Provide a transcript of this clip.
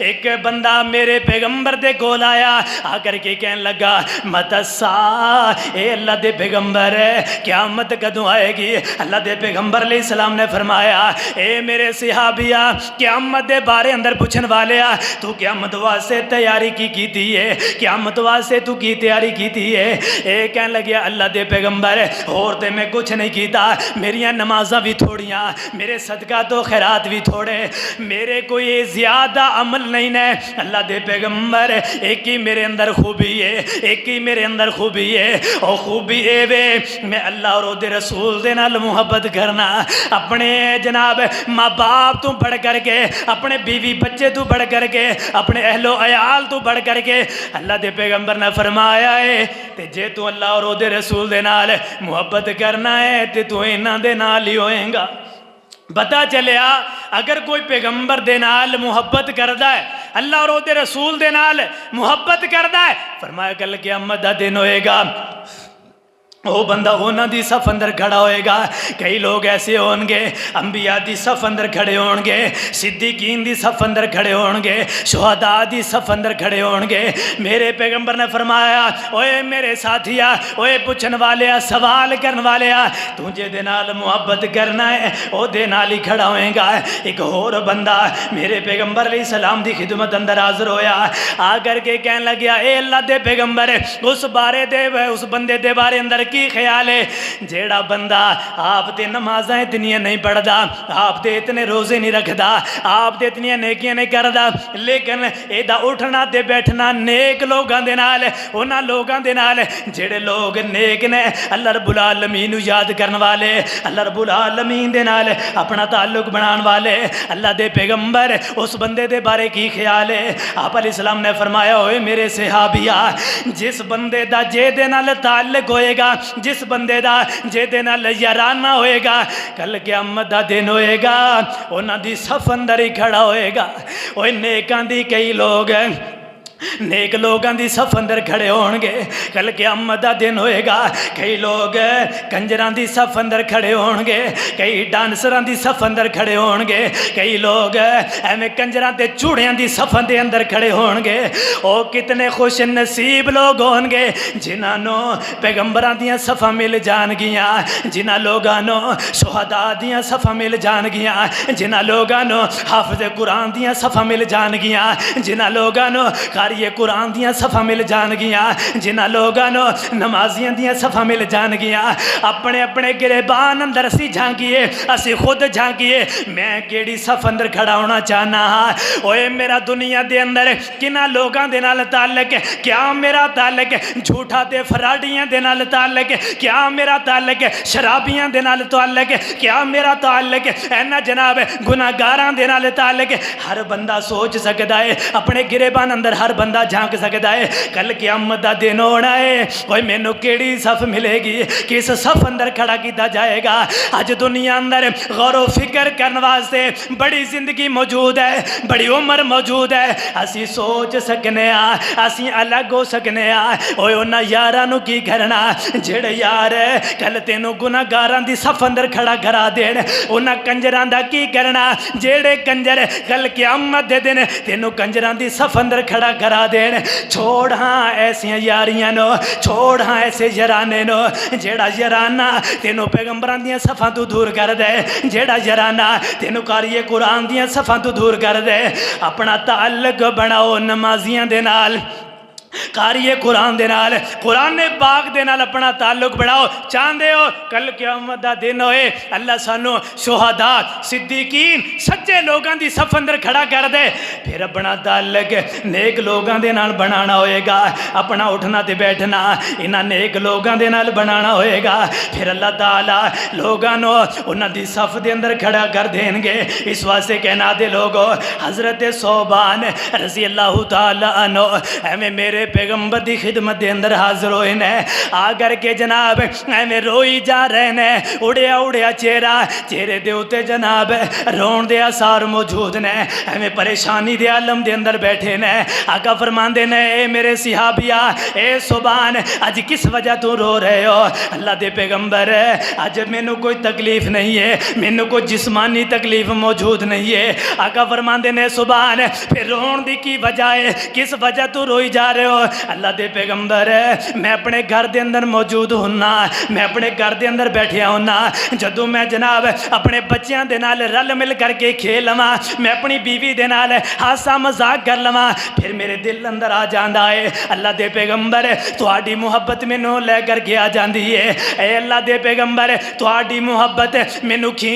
ایک بندہ میرے پیغمبر دے کول آیا آ کر کے کہنے لگا متسا اے اللہ دے پیغمبر قیامت کدوں آئے گی؟ اللہ دے پیغمبر علیہ السلام نے فرمایا اے میرے صحابیہ قیامت دے بارے اندر پوچھن والے تو قیامت واسطے تیاری کی کیتی ہے؟ قیامت واسطے تو کی تیاری کیتی ہے؟ اے کہنے لگیا اللہ دے پیغمبر اور تے میں کچھ نہیں کیتا، میریاں نمازاں بھی تھوڑیاں، میرے صدقہ تو خیرات بھی تھوڑے، میرے کوئی زیادہ عمل نہیں ہے۔ اللہ دے پیغمبر ایک ہی میرے اندر خوبی ہے، ایک ہی میرے اندر خوبی ہے، اور خوبی اے وے میں اللہ اور دے رسول دے نال محبت کرنا، اپنے جناب ماں باپ تو بڑھ کر کے، اپنے بیوی بچے تو بڑھ کر کے، اپنے اہل و عیال تو بڑھ کر کے۔ اللہ دے پیغمبر نے فرمایا ہے تے جے تو اللہ اور دے رسول دے نال محبت کرنا ہے تے تو انہاں دے نال ہی ہوئیں گا۔ پتا چلیا اگر کوئی پیغمبر دے نال محبت کردا ہے، اللہ اور دے رسول دے نال محبت کردا ہے، فرمایا کل قیامت دا دن ہوئے گا وہ بندہ ہونا دی صف اندر کھڑا ہوئے گا۔ کئی لوگ ایسے ہون گے انبیاء دی صف اندر کھڑے ہون گے، صدیقین دی صف اندر کھڑے ہون گے، شہداء دی صف اندر کھڑے ہون گے۔ میرے پیغمبر نے فرمایا اوے میرے ساتھیا، اوے پوچھن والے سوال کرن والے تجھے دے نال محبت کرنا ہے او دے نال ہی کھڑا ہوئے گا۔ ایک اور بندہ میرے پیغمبر علیہ السلام دی خدمت اندر حاضر ہویا، آ کر کے کہنے لگیا اے اللہ دے پیغمبر اس بندے دے بارے اندر کی خیال ہے جیڑا بندہ آپ دے نمازاں اتنی نہیں پڑھدا، آپ دے اتنے روزے نہیں رکھدا، آپ دے اتنی نیکیاں نہیں کردا، لیکن ایدا اٹھنا تے بیٹھنا نیک لوگاں دے نال، انہاں لوگاں دے نال جیڑے لوگ نیک نے، اللہ رب العالمین یاد کرن والے، اللہ رب العالمین دے نال اپنا تعلق بنان والے۔ اللہ دے پیغمبر اس بندے دے بارے کی خیال ہے؟ آپ علیہ السلام نے فرمایا ہوئے میرے صحابیہ جس بندے دا جے دے نال تعلق ہوئے گا، جس بندے دا جے دے نال یارانہ ہوئے گا، کل قیامت دا دن ہوئے گا انہاں دی صف اندر ہی کھڑا ہوئے گا۔ اوہ نیکاں دی کئی لوگ نیک لوگاں دی صف اندر کھڑے ہون گے، کل قیامت دا دن ہوئے گا۔ کئی لوگ کنجراں دی صف اندر کھڑے ہون گے، کئی ڈانسراں دی صف اندر کھڑے ہون گے، کئی لوگ ایویں کنجراں تے چوڑیاں دی صف دے اندر کھڑے ہون گے۔ او کتنے خوش نصیب لوگ ہون گے جنہاں نو پیغمبراں دیاں صفاں مل جان گیاں، جنہاں لوگاں نو شہداء دیاں صفاں مل جان گیاں، جنہاں لوگاں نو حافظ قرآن دیاں صفاں مل جان گیاں، جنہاں لوگاں نو یہ قرآن دیاں صفحہ مل جان گیاں، جنہاں لوگاں نو نمازیاں دیاں صفحہ مل جان گیاں۔ اپنے اپنے گریبان اندر اسی جھانکیے، اسی خود جھانکیے میں کیڑی صف اندر کھڑا ہونا چاہنا ہاں۔ اوے میرا دنیا دے اندر کنہ لوگاں دے نال تعلق ہے؟ کیا میرا تعلق جھوٹا تے فراڈیاں دے نال تعلق ہے؟ کیا میرا تعلق شرابیاں دے نال تعلق ہے؟ کیا میرا تعلق اینا جناب گناہگاراں دے نال تعلق ہے؟ ہر بندہ سوچ سکتا ہے، اپنے گریبان اندر ہر بندہ جھانک سکتا ہے کل قیامت دا دن ہونا ہے کوئی مینوں کیڑی صف ملے گی، کس صف اندر کھڑا کیتا جائے گا۔ آج دنیا اندر غور و فکر کرنے واسطے بڑی زندگی موجود ہے، بڑی عمر موجود ہے، اسی سوچ سکنے ہاں، اسی الگ ہو سکنے ہاں۔ اوے انہاں یاراں نو کی کرنا جڑے یار کل تینوں گناہگاراں دی صف اندر کھڑا کرا دین، انہاں کنجراں دا کی کرنا جڑے کنجر کل قیامت دے دن تینوں کنجراں دی صف اندر کھڑا کرا دین۔ چھوڑ ہاں ایسیاں یاریاں نو، چھوڑ ہاں ایسے یارانے نو جیڑا یارانہ تینوں پیغمبران دیاں صفاں تو دور کر دے، جیڑا یارانہ تینوں قاری قرآن دیاں صفاں تو دور کر دے۔ اپنا تعلق بناؤ نمازیاں دے نال، قاری قرآن دے نال، قرآن پاک دے نال اپنا تعلق بڑھاؤ۔ چاہندے ہو کل قیامت دا دن ہوئے اللہ سانو شہداء صدیقین سچے لوگاں دی صف اندر کھڑا کر دے، پھر اپنا تعلق نیک لوگاں دے نال بنانا ہوئے گا۔ اپنا اٹھنا تے بیٹھنا انہاں نیک لوگاں دے نال بنانا ہوئے گا، پھر اللہ تعالیٰ لوگاں نو انہاں دی صف دے اندر کھڑا کر دیں گے۔ اس واسطے کہنا دے لوگو حضرت صوبان رضی اللہ تعالیٰ عنہ ایویں میرے میرے پیغمبر دی خدمت دے اندر حاضر ہوئے نے آ کر کے جناب ایویں روئی جا رہے نے اڑیا اڑیا چہرے دے اوتے جناب رون دے آثار موجود نے ایویں پریشانی دے عالم دے اندر بیٹھے نے آقا فرماندے نے اے میرے صحابیہ اے سبحان اج کس وجہ تو رو رہے ہو اللہ دے پیغمبر اج مینوں کوئی تکلیف نہیں ہے مینوں کوئی جسمانی تکلیف موجود نہیں ہے آقا فرماندے نے سبحان پھر رون دی کی وجہ ہے کس وجہ تو روئی جا رہے ہو اللہ دے پیغمبر میں اپنے گھر دے اندر موجود ہونا میں اپنے گھر دے اندر بیٹھیا ہونا جدوں میں جناب اپنے بچیاں دے نال رل مل کر کے کھیل لواں میں اپنی بیوی دے نال ہاسا مذاق کر لواں پھر میرے دل اندر آ جاندا ہے اللہ دے پیغمبر تہاڈی محبت مینوں لے کر کے آ جاندی ہے اے اللہ دے پیغمبر تہاڈی محبت مینوں کھینچ